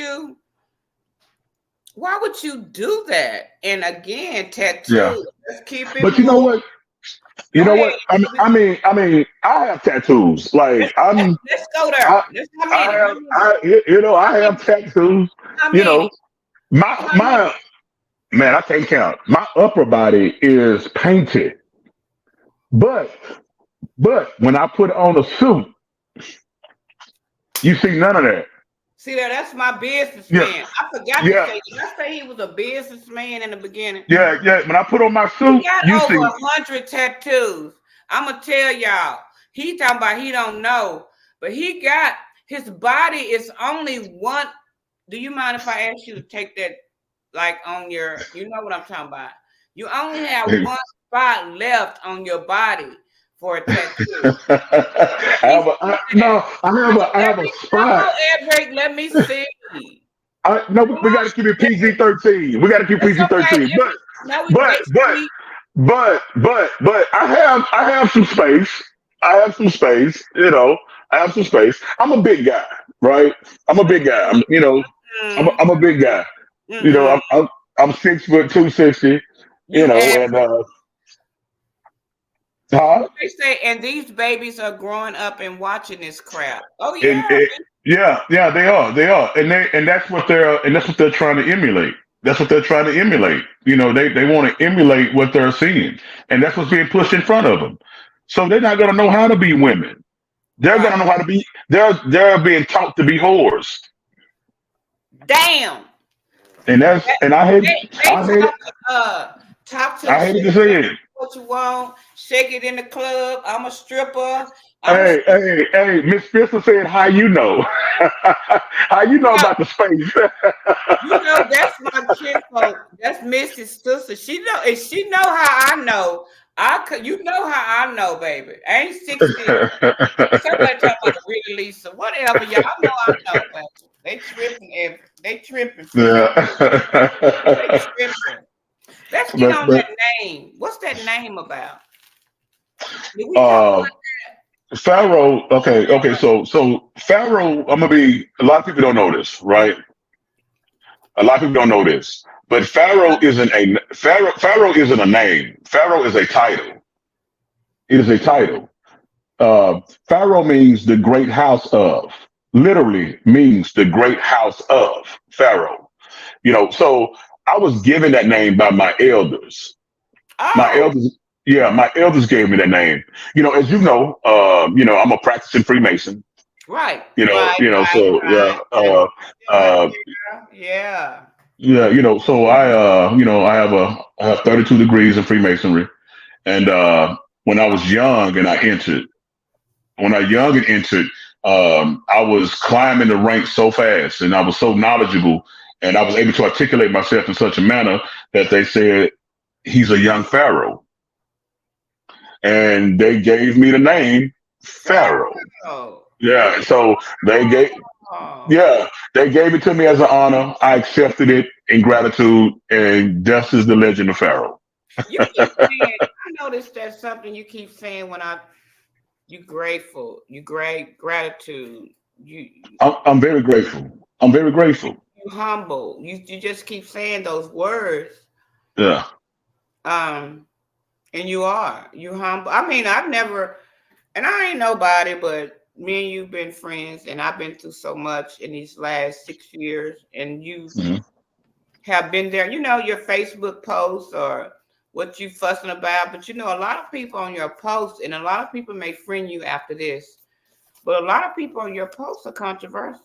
you do that? And again, Yeah. tattoo. Let's keep it But you know moving. what? You Go know ahead. what? I I have tattoos. Let's, Like let's, let's go I, there. Let's how I many? have, I, you know, I have tattoos. How You know, many? my, How many? my, Man, I can't count. My upper body is painted, but when I put on a suit, you see none of that. See there, that's my Yeah, businessman. I forgot to yeah, say, did I say he was a businessman in the beginning? yeah, yeah. When I put on my He suit, got you over see. 100 tattoos. I'ma tell y'all. He talking about he don't know, but he got his body is only one. Do you mind if I ask you to take that like on your, you know what I'm talking about? You only have one spot left on your body for a tattoo. Let I me have see that. no. I Let have a me come spot. on, Edric. Let me see. No, Come we got to on, keep it PG Edric. 13. We got to keep It's PG okay. 13. Every no, we But make sure but we I have some space. I have some space. I have some space. I'm a big guy, right? I'm a big guy. mm, I'm a big guy. You know, mm-mm. I'm 6 foot 260. You And average. huh? What they say, and these babies are growing up and watching this crap. Oh And yeah. yeah, they are, and that's what they're trying to emulate. That's what they're trying to emulate. They want to emulate what they're seeing, and that's what's being pushed in front of them. So they're not going to know how to be women. They're going Right. to know how to be. They're being taught to be whores, Damn. and They I hate it. talk to the I hated to stripper, say it. what you want, shake it in the club. I'm a stripper. I'm a Hey, stripper. hey, hey! Miss Spencer said, "How you know? How you know No, about the space?" you know that's my kinfolk. That's Missy's sister. She know, and she know how I know. You know how I know, baby. I ain't 60. Somebody talking about Rita Lisa. Whatever, y'all know I know, baby. They tripping they tripping for real. They Yeah. tripping. Let's get but on but that name. What's that name about? Did we talk uh about Pharaoh, okay, so Pharaoh, I'm gonna be a lot of people don't know this, right? A lot of people don't know this. But Pharaoh isn't a name. Pharaoh is a title. It is a title. Pharaoh means the great house of. Literally means the great house of Pharaoh. So I was given that name by my elders. My Oh, elders, yeah, my elders gave me that name. As I'm a practicing Freemason. right, right, right, So right. yeah, Let me get right uh, there. Yeah. yeah, so I have 32 degrees in Freemasonry, and when I was young and I entered, when I young and entered, I was climbing the ranks so fast, and I was so knowledgeable, and I was able to articulate myself in such a manner that they said he's a young pharaoh, and they gave me the name Pharaoh. Pharaoh. Yeah, so Oh. yeah, they gave it to me as an honor. I accepted it in gratitude, and thus is the legend of Pharaoh. You keep saying, I noticed that's something you keep saying when you grateful, you great gratitude, I'm very grateful. I'm very grateful. you humble. You just keep saying those words. Yeah. Um, and you humble. I mean, I've never, and I ain't nobody, but me and you've been friends, and I've been through so much in these last 6 years, and you Mhm. have been there. You know your Facebook posts or what you fussing about, but a lot of people on your posts, and a lot of people may friend you after this, but a lot of people on your posts are controversial.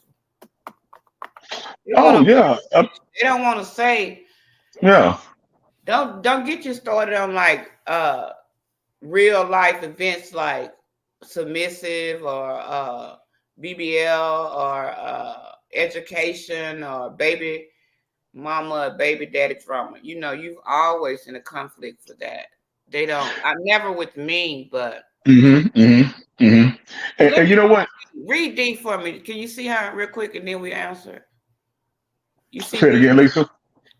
They're Oh gonna yeah, they don't want to say. yeah. Don't get you started on like real life events like submissive or BBL or education or baby mama or baby daddy drama. You've always in a conflict for that. They don't. I never with me, but Hmm. let And me you know what? read D for me. Can you see her real quick and then we answer? You see Say it D? again, Lisa.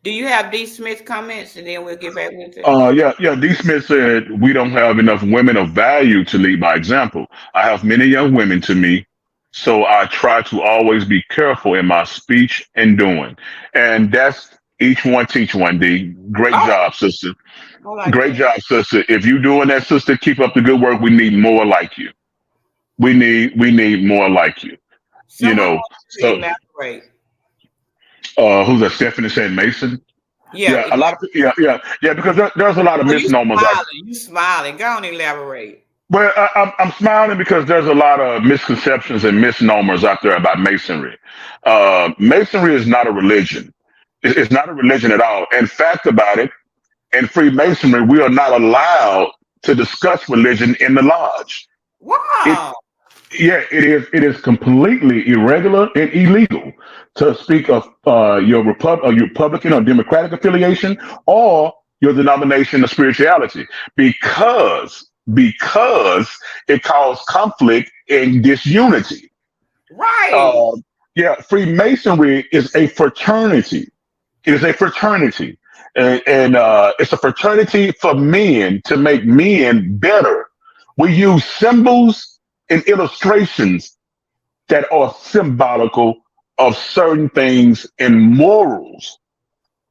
Do you have D Smith comments and then we'll get back with it? Yeah, yeah. D. Smith said we don't have enough women of value to lead by example. I have many young women to me, so I try to always be careful in my speech and doing. And that's each one teach one. D. Great Oh, job, sister. I like Great that. job, sister. If you doing that, sister, keep up the good work. We need more like you. We need more like you. You Someone know. wants you to So elaborate. who's that? Stephanie said Mason. Yeah. Yeah, a lot of yeah, because there's a lot of Oh, you misnomers. smiling. You smiling. Go on, elaborate. Well, I'm smiling because there's a lot of misconceptions and misnomers out there about masonry. Masonry is not a religion. It's not a religion at all. In fact, about it, in Freemasonry, we are not allowed to discuss religion in the lodge. It, Wow. yeah, it is completely irregular and illegal to speak of your Republican or Democratic affiliation or your denomination of spirituality because it caused conflict and disunity. Right. Uh, yeah, Freemasonry is a fraternity. It is a fraternity, and it's a fraternity for men to make men better. We use symbols and illustrations that are symbolical of certain things in morals.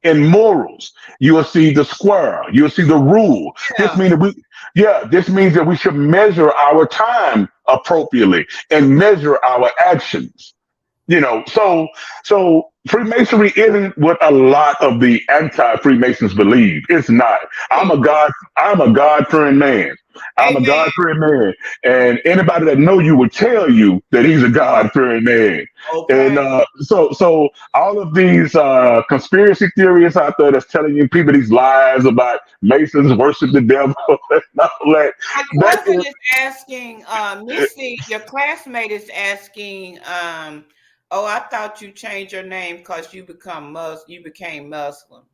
In morals, you will see the square, you'll see the rule. This Yeah. means that this means that we should measure our time appropriately and measure our actions. So Freemasonry isn't what a lot of the anti-Freemasons believe. It's not. I'm a God-fearing man. I'm a Amen. God-fearing man, and anybody that know you would tell you that he's a God-fearing man. And Okay. so all of these conspiracy theories out there that's telling you people these lies about Masons worship the devil and all that. My That cousin is is asking, Missy, your classmate is asking, oh, I thought you changed your name because you became Muslim.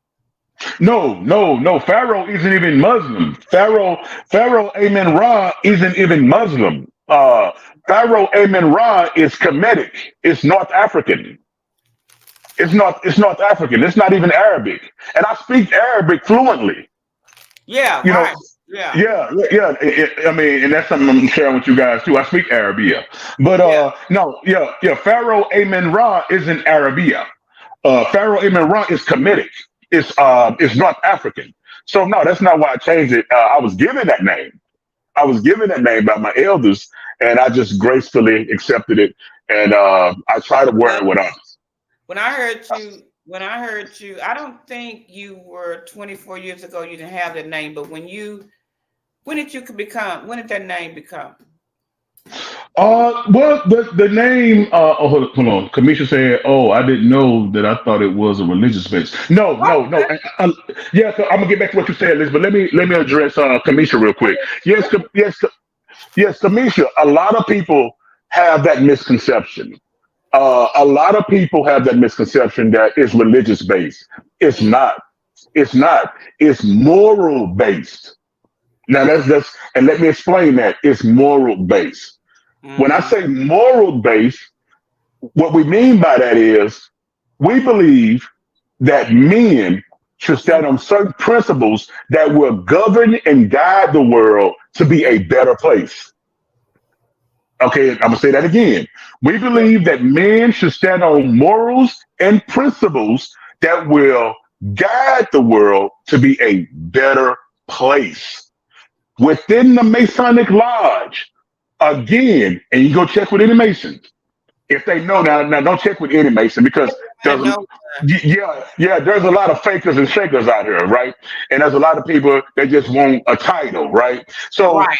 no. Pharaoh isn't even Muslim. Pharaoh Amen Ra isn't even Muslim. Pharaoh Amen Ra is Kemetic. It's North African. It's North African. It's not even Arabic. And I speak Arabic fluently. Yeah, You know, right. Yeah. yeah. I mean, and that's something I'm sharing with you guys too. I speak Arabia, but Yeah. no, yeah. Pharaoh Amen Ra isn't Arabia. Pharaoh Amen Ra is Kemetic. It's North African. So no, that's not why I changed it. I was given that name. I was given that name by my elders, and I just gracefully accepted it. And I try to wear Well, it with honor. when I heard you, I don't think you were 24 years ago. You didn't have that name, but when did that name become? Well, the name. Oh, hold on. Kamisha said, "Oh, I didn't know that. I thought it was a religious base." No, no, no. Okay. Yeah, so I'm gonna get back to what you said, Liz. But let me address Kamisha real quick. Yes, yes, Kamisha. A lot of people have that misconception. A lot of people have that misconception that it's religious based. It's Mm, not. It's not. It's moral based. Now that's and let me explain that. It's moral based. When I mm-hmm. say moral based, what we mean by that is we believe that men should stand on certain principles that will govern and guide the world to be a better place. Okay, I'm gonna say that again. We believe that men should stand on morals and principles that will guide the world to be a better place. Within the Masonic Lodge, again, and you go check with any Mason if they know now. Don't check with any Mason because I there's know. yeah, there's a lot of fakers and shakers out here, right? And there's a lot of people that just want a title, right? So, Right.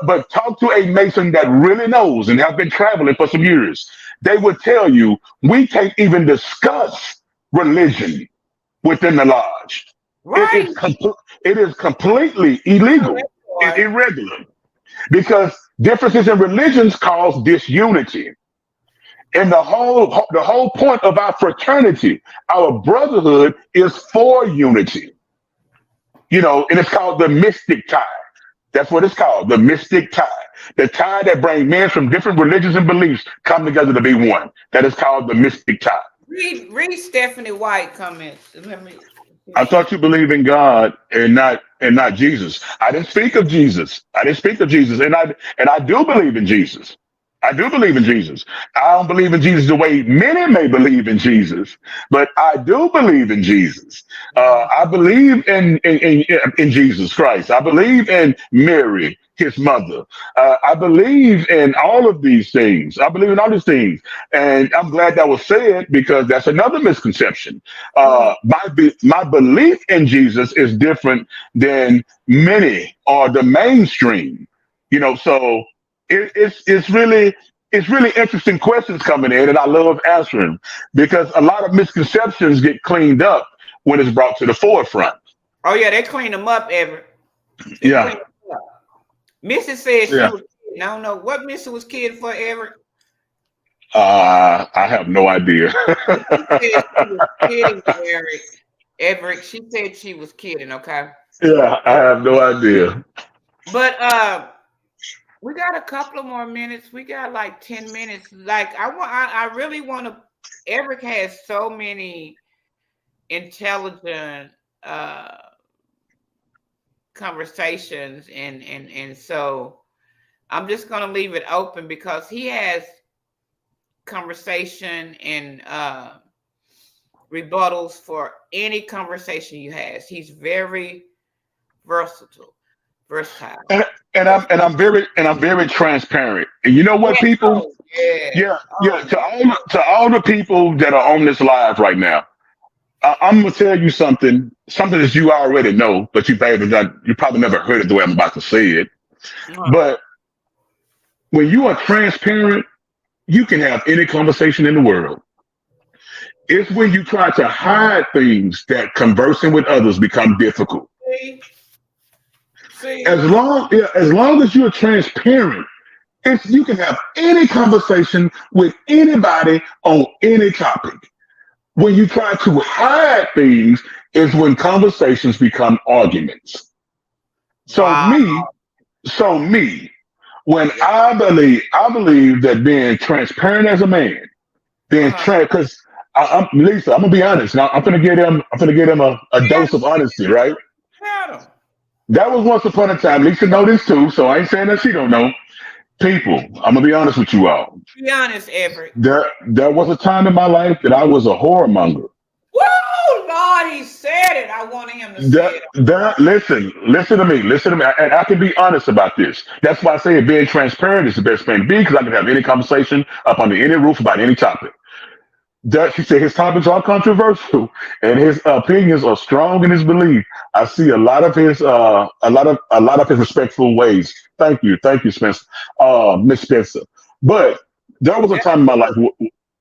but talk to a Mason that really knows and have been traveling for some years. They would tell you we can't even discuss religion within the lodge. It Right. is it is completely Oh, illegal that's and right. irregular because differences in religions cause disunity. And the whole point of our fraternity, our brotherhood, is for unity. And it's called the mystic tie. That's what it's called, the mystic tie. The tie that brings men from different religions and beliefs come together to be one. That is called the mystic tie. Read Stephanie White comments. Let me see I what she. thought you believe in God and not Jesus. I didn't speak of Jesus. I didn't speak of Jesus, and I do believe in Jesus. I do believe in Jesus. I don't believe in Jesus the way many may believe in Jesus, but I do believe in Jesus. Mhm. I believe in Jesus Christ. I believe in Mary, his mother. I believe in all of these things. I believe in all these things. And I'm glad that was said because that's another misconception. Mm. My belief in Jesus is different than many or the mainstream. So it's really interesting questions coming in, and I love answering because a lot of misconceptions get cleaned up when it's brought to the forefront. Oh yeah, they clean them up, Everett. They clean Yeah, them up. Missy said she yeah. was kidding. I don't know what Missy was kidding for, Everett. I have no idea. She said she was kidding, Eric. Everett. She said she was kidding. Okay, Yeah, I have no idea. but we got a couple of more minutes. We got like 10 minutes. Like I really want to. Eric has so many intelligent conversations, and so I'm just gonna leave it open because he has conversation and rebuttals for any conversation you has. He's very versatile, versatile. And and I'm very transparent. And you know Yeah. what, people? Oh yeah. Yeah, yeah. Oh To all the people that are on this live right now, I'm gonna tell you something that you already know, but you probably never heard it the way I'm about to say it. yeah. But when you are transparent, you can have any conversation in the world. It's when you try to hide things that conversing with others become difficult. See, As see. long, yeah, as long as you're transparent, you can have any conversation with anybody on any topic. When you try to hide things, is when conversations become arguments. So Wow. me, so me, when Yeah. I believe that being transparent as a man, being Uh-huh. because I'm Lisa, I'm gonna be honest. Now I'm gonna get him a Yeah. dose of honesty, right? Tell them. That was once upon a time. Lisa know this too, so I ain't saying that she don't know. People, I'm gonna be honest with you all. Be honest, Everett. There was a time in my life that I was a whoremonger. Woo, Lord, he said it. I wanted him to say it. Listen to me, and I can be honest about this. That's why I say being transparent is the best thing to be because I can have any conversation up under any roof about any topic. That she said his topics are controversial and his opinions are strong in his belief. I see a lot of his respectful ways. Thank you, Spencer, Miss Spencer. But there was a That's time in my life, true.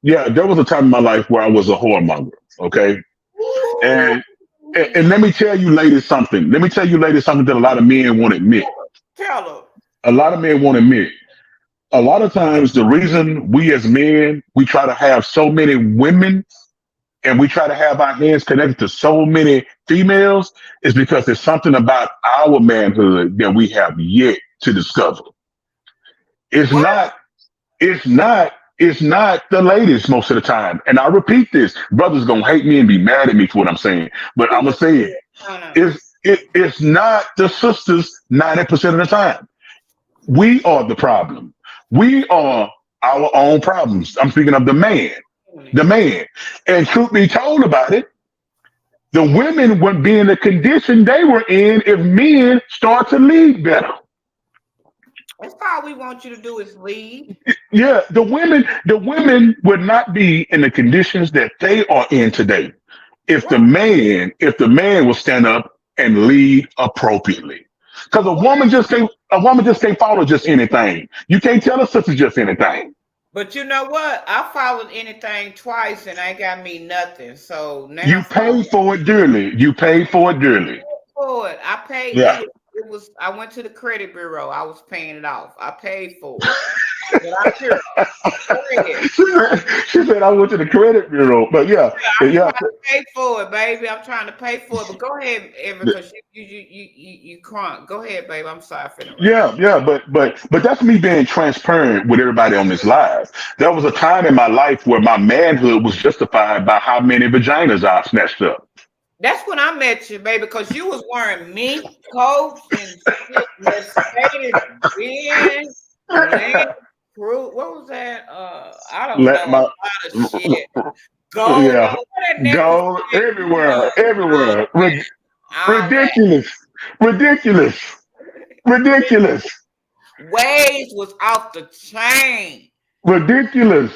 yeah, there was a time in my life where I was a whoremonger. Okay, Ooh. and and let me tell you, ladies, something. Let me tell you, ladies, something that a lot of men won't admit. Tell her. A lot of men won't admit. A lot of times, the reason we as men we try to have so many women and we try to have our hands connected to so many females is because there's something about our manhood that we have yet to discover. It's What? not, it's not the ladies most of the time. And I repeat this, brothers gonna hate me and be mad at me for what I'm saying, but I'm Who gonna is say it. it? No, no. It's not the sisters 90% of the time. We are the problem. We are our own problems. I'm speaking of the man. The man. And truth be told about it, the women wouldn't be in the condition they were in if men start to lead better. That's all we want you to do is leave. Yeah, the women would not be in the conditions that they are in today What? if the man will stand up and lead appropriately. Because a What? woman just can't follow just anything. You can't tell a sister just anything. But you know what? I followed anything twice and I got me nothing. So now You follow paid for it dearly. You paid for it dearly. for it. I paid Yeah. it was I went to the credit bureau. I was paying it off. I paid for it. But I'm sure. Go ahead. She said I went to the credit bureau, but yeah, I'm yeah, trying to pay for it, baby. I'm trying to pay for it. But go ahead, Evan, because you crunk. Go ahead, baby. I'm sorry for interrupting. yeah. But that's me being transparent with everybody on this live. There was a time in my life where my manhood was justified by how many vaginas I snatched up. That's when I met you, baby, because you was wearing mink coats and shit, Mercedes Benz, Land Cruise. What was that? I don't know. Let A my lot of shit. Gold. yeah What that necklace go say? You know, everywhere, all everywhere. that. All that. Ridiculous, ridiculous, ridiculous. Waves was off the chain. Ridiculous.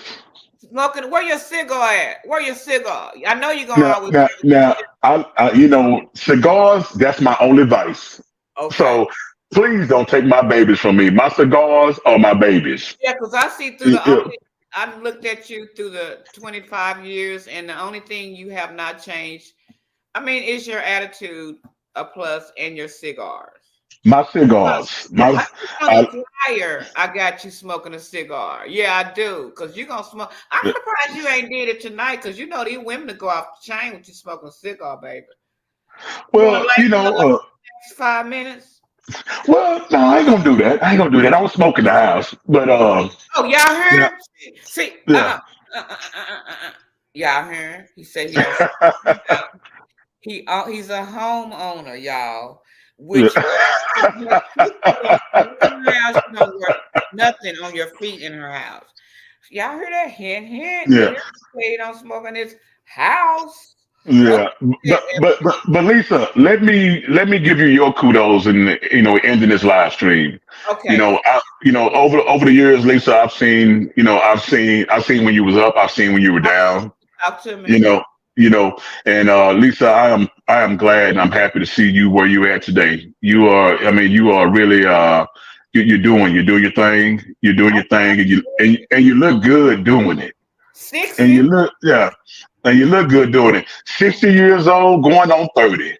Smoking, where your cigar at? Where your cigar? I know you're gonna Now, always now, now, cigars. That's my only vice. okay. So please don't take my babies from me. My cigars are my babies. Yeah, because I see through the Yeah. only I looked at you through the 25 years, and the only thing you have not changed, I mean, is your attitude a plus and your cigars. My cigars. I My, think on I, the flyer, I got you smoking a cigar. Yeah, I do. Because you're going to smoke. I'm surprised you ain't did it tonight because you know these women to go off the chain with you smoking a cigar, baby. You want to well, light one up in the next 5 minutes? no, I ain't gonna do that. I ain't gonna do that. I was smoking the house, but Oh, y'all yeah, heard? See, yeah. y'all heard? He said he don't. He's a homeowner, y'all. Which means you don't work nothing on your feet in her house. Y'all hear that? Hint, hint. You Yeah, hear me say he don't smoke in his house? yeah. Okay, But Lisa, let me give you your kudos in ending this live stream. okay. Over the years, Lisa, I've seen when you was up, I've seen when you were down. Talk to You me. know, and Lisa, I am glad and I'm happy to see you where you at today. You are really you're doing your thing, and you look good doing it, and 60? you look yeah, and you look good doing it. 60 years old, going on 30.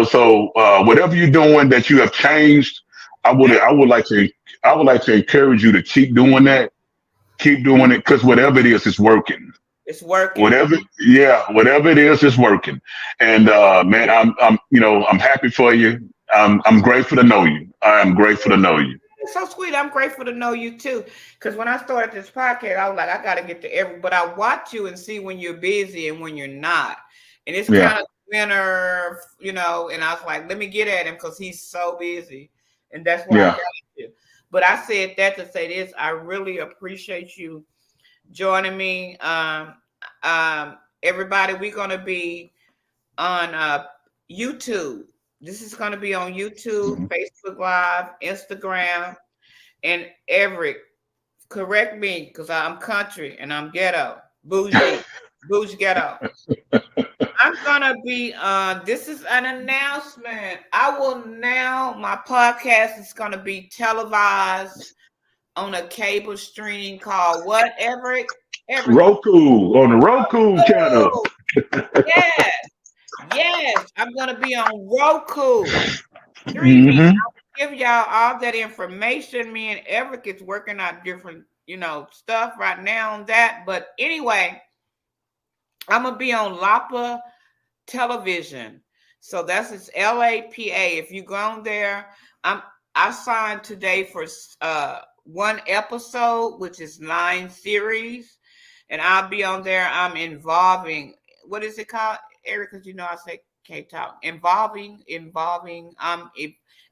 So whatever you're doing that you have changed, I would That I would like to encourage you to keep doing it because whatever it is, it's working. it's working. Whatever it is working. And man, I'm happy for you. I'm grateful to know you. I am grateful to know you. It's so sweet. I'm grateful to know you too. Because when I started this podcast, I was like, I got to get to every. But I watch you and see when you're busy and when you're not. And it's Yeah, kind of winter, And I was like, let me get at him because he's so busy, and that's why I yeah. got you. But I said that to say this. I really appreciate you joining me. Everybody, we're gonna be on YouTube. This is gonna be on YouTube, Mhm. Facebook Live, Instagram. And Eric, correct me because I'm country and I'm ghetto, bougie ghetto. I'm gonna be. This is an announcement. I will now. My podcast is gonna be televised on a cable streaming called what? Eric. Eric. Roku on the Roku channel. Oh, yes, yes. I'm gonna be on Roku streaming. Hmm. Give y'all all that information. Me and Eric is working out different, stuff right now on that. But anyway, I'm gonna be on Lapa Television. So that's it's LAPA. If you go on there, I'm I signed today for one episode, which is 9 series, and I'll be on there. I'm involving what is it called, Eric? Because I say can't talk. Involving.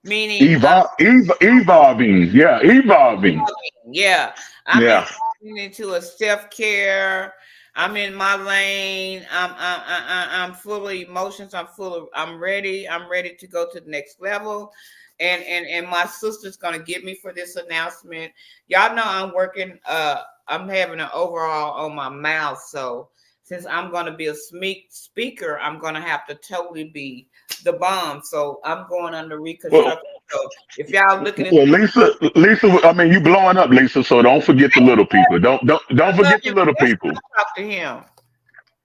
Meaning Evolving. Yeah, evolving. yeah, I'm Yeah. involving into a self care. I'm in my lane. I'm full of emotions. I'm ready. I'm ready to go to the next level. And my sister's gonna get me for this announcement. Y'all know I'm working. I'm having an overall on my mouth. So since I'm gonna be a speaker, I'm gonna have to totally be the bomb. So I'm going under Well, reconstruction. So if y'all looking at well, Lisa. I mean, you blowing up, Lisa. So don't forget the little people. Don't I love forget the him. little That's people. why I talk to him.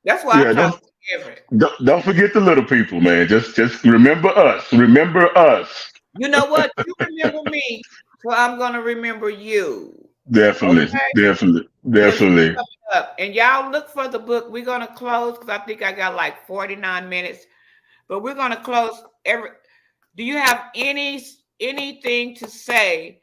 That's why I Yeah, talk don't to Everett. don't forget the little people, man. Just remember us. Remember us. You know what? You remember me, so I'm gonna remember you. Definitely, Okay? definitely, Because you definitely. coming up. And y'all look for the book. We're gonna close because I think I got like 49 minutes. But we're gonna close every do you have anything to say?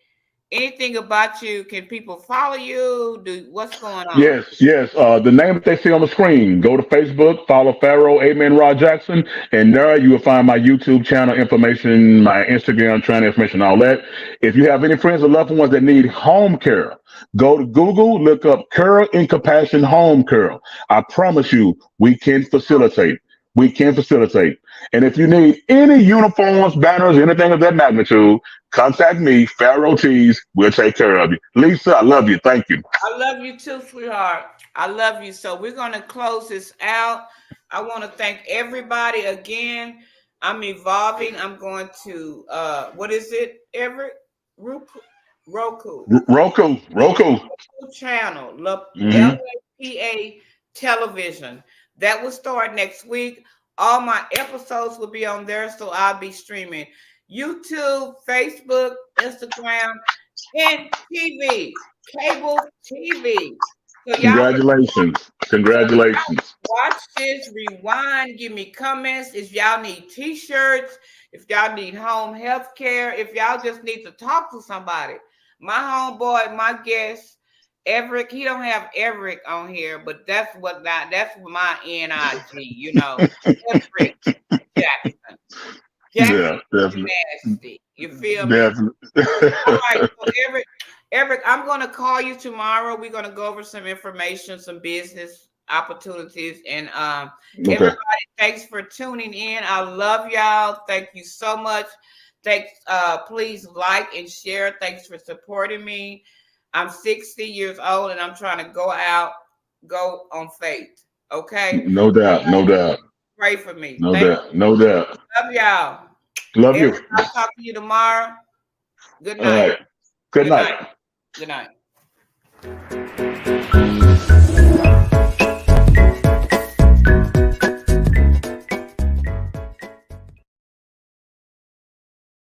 Anything about you? Can people follow you? What's going on? Yes, yes. The name that they see on the screen. Go to Facebook, follow Pharaoh, Amen, Rod Jackson, and there you will find my YouTube channel information, my Instagram channel information, all that. If you have any friends or loved ones that need home care, go to Google, look up Care and Compassion Home Care. I promise you, we can facilitate. We can facilitate. And if you need any uniforms, banners, anything of that magnitude, contact me, Pharaoh Tees. We'll take care of you. Lisa, I love you. Thank you. I love you too, sweetheart. I love you. So we're gonna close this out. I want to thank everybody again. I'm evolving. I'm going to what is it, Everett? Roku. Roku. Roku. Channel. Hmm. LAPA television. That will start next week. All my episodes will be on there, so I'll be streaming YouTube, Facebook, Instagram, and TV, cable TV. So y'all can Congratulations. so y'all Congratulations. watch this, rewind, give me comments. If y'all need t-shirts, if y'all need home health care, if y'all just need to talk to somebody. My homeboy, my guest, Everett, he don't have Everett on here, but that's my NIG, Everett Jackson. Yeah, Jackson definitely. Nasty. You feel me? All right, Definitely. so Eric, I'm gonna call you tomorrow. We're gonna go over some information, some business opportunities, and Okay. everybody, thanks for tuning in. I love y'all. Thank you so much. Thanks. Please like and share. Thanks for supporting me. I'm 60 years old, and I'm trying to go on faith. Okay, No doubt. No doubt. pray for me. No Thank doubt. No doubt. you. Love y'all. Love Eric, you. I'll talk to you tomorrow. Good All night. right. Good Good night. night. Good night.